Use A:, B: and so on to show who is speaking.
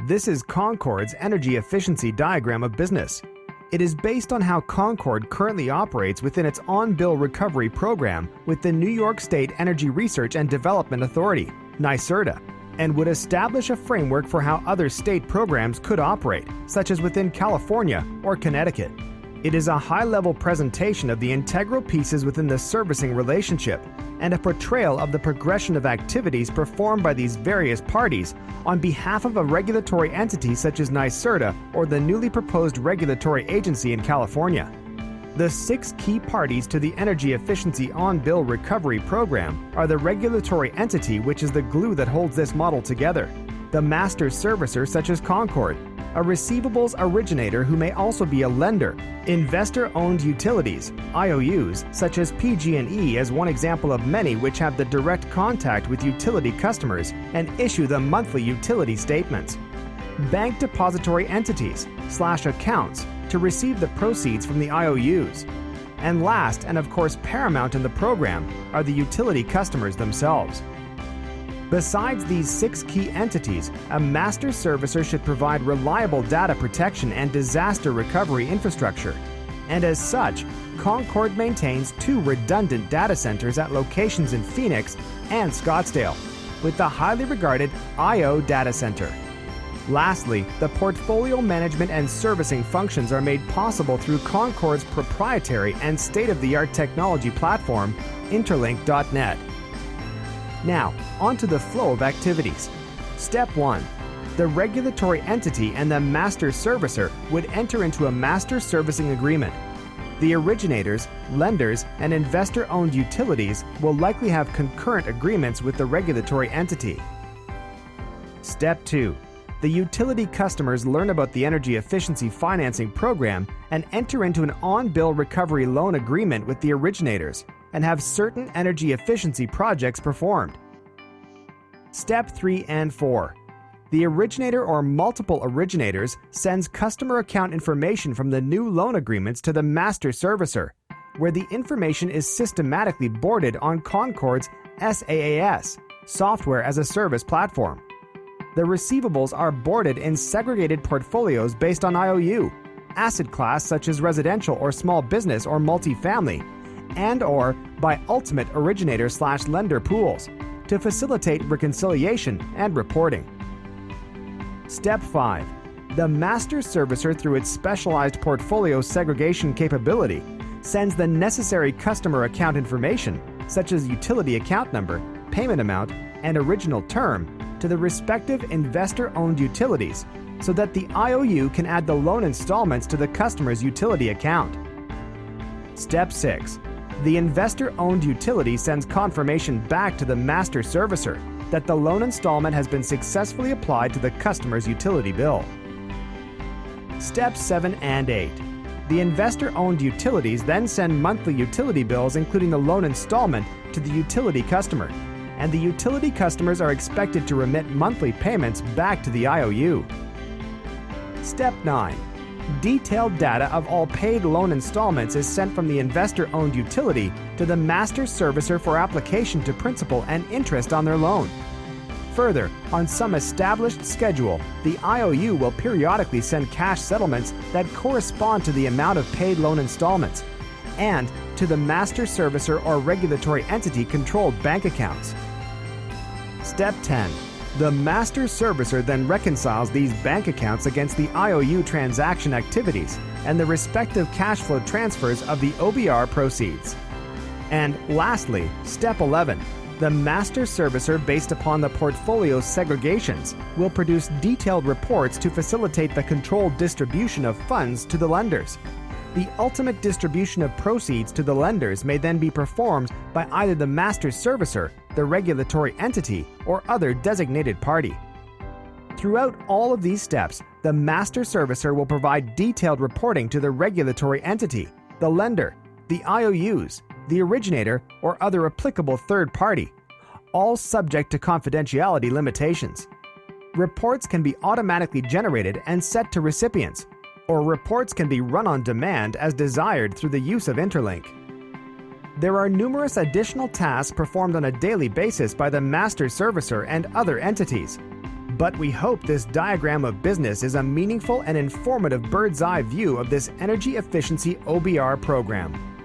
A: This is Concord's energy efficiency diagram of business. It is based on how Concord currently operates within its on-bill recovery program with the New York State Energy Research and Development Authority, NYSERDA, and would establish a framework for how other state programs could operate, such as within California or Connecticut. It is a high-level presentation of the integral pieces within the servicing relationship and a portrayal of the progression of activities performed by these various parties on behalf of a regulatory entity such as NYSERDA or the newly proposed regulatory agency in California. The 6 key parties to the Energy Efficiency On-Bill Recovery Program are the regulatory entity, which is the glue that holds this model together, the master servicer such as Concord, a receivables originator who may also be a lender, investor-owned utilities, IOUs, such as PG&E as one example of many which have the direct contact with utility customers and issue the monthly utility statements, bank depository entities / accounts to receive the proceeds from the IOUs, and last, and of course paramount in the program, are the utility customers themselves. Besides these 6 key entities, a master servicer should provide reliable data protection and disaster recovery infrastructure. And as such, Concord maintains 2 redundant data centers at locations in Phoenix and Scottsdale, with the highly regarded IO data center. Lastly, the portfolio management and servicing functions are made possible through Concord's proprietary and state-of-the-art technology platform, Interlink.net. Now, onto the flow of activities. Step 1. The regulatory entity and the master servicer would enter into a master servicing agreement. The originators, lenders, and investor-owned utilities will likely have concurrent agreements with the regulatory entity. Step 2. The utility customers learn about the energy efficiency financing program and enter into an on-bill recovery loan agreement with the originators and have certain energy efficiency projects performed. Step 3 and 4. The originator or multiple originators sends customer account information from the new loan agreements to the master servicer, where the information is systematically boarded on Concord's SaaS, Software as a Service platform. The receivables are boarded in segregated portfolios based on IOU, asset class such as residential or small business or multifamily, and/or by ultimate originator/lender pools to facilitate reconciliation and reporting. Step 5. The master servicer, through its specialized portfolio segregation capability, sends the necessary customer account information, such as utility account number, payment amount, and original term, to the respective investor-owned utilities so that the IOU can add the loan installments to the customer's utility account. Step 6. The investor-owned utility sends confirmation back to the master servicer that the loan installment has been successfully applied to the customer's utility bill. Steps 7 and 8. The investor-owned utilities then send monthly utility bills including the loan installment to the utility customer, and the utility customers are expected to remit monthly payments back to the IOU. Step 9. Detailed data of all paid loan installments is sent from the investor-owned utility to the master servicer for application to principal and interest on their loan. Further, on some established schedule, the IOU will periodically send cash settlements that correspond to the amount of paid loan installments and to the master servicer or regulatory entity controlled bank accounts. Step 10. The master servicer then reconciles these bank accounts against the IOU transaction activities and the respective cash flow transfers of the OBR proceeds. And lastly, Step 11. The master servicer, based upon the portfolio segregations, will produce detailed reports to facilitate the controlled distribution of funds to the lenders. The ultimate distribution of proceeds to the lenders may then be performed by either the master servicer, the regulatory entity, or other designated party. Throughout all of these steps, the master servicer will provide detailed reporting to the regulatory entity, the lender, the IOUs, the originator, or other applicable third party, all subject to confidentiality limitations. Reports can be automatically generated and set to recipients, or reports can be run on demand as desired through the use of Interlink. There are numerous additional tasks performed on a daily basis by the master servicer and other entities. But we hope this diagram of business is a meaningful and informative bird's eye view of this energy efficiency OBR program.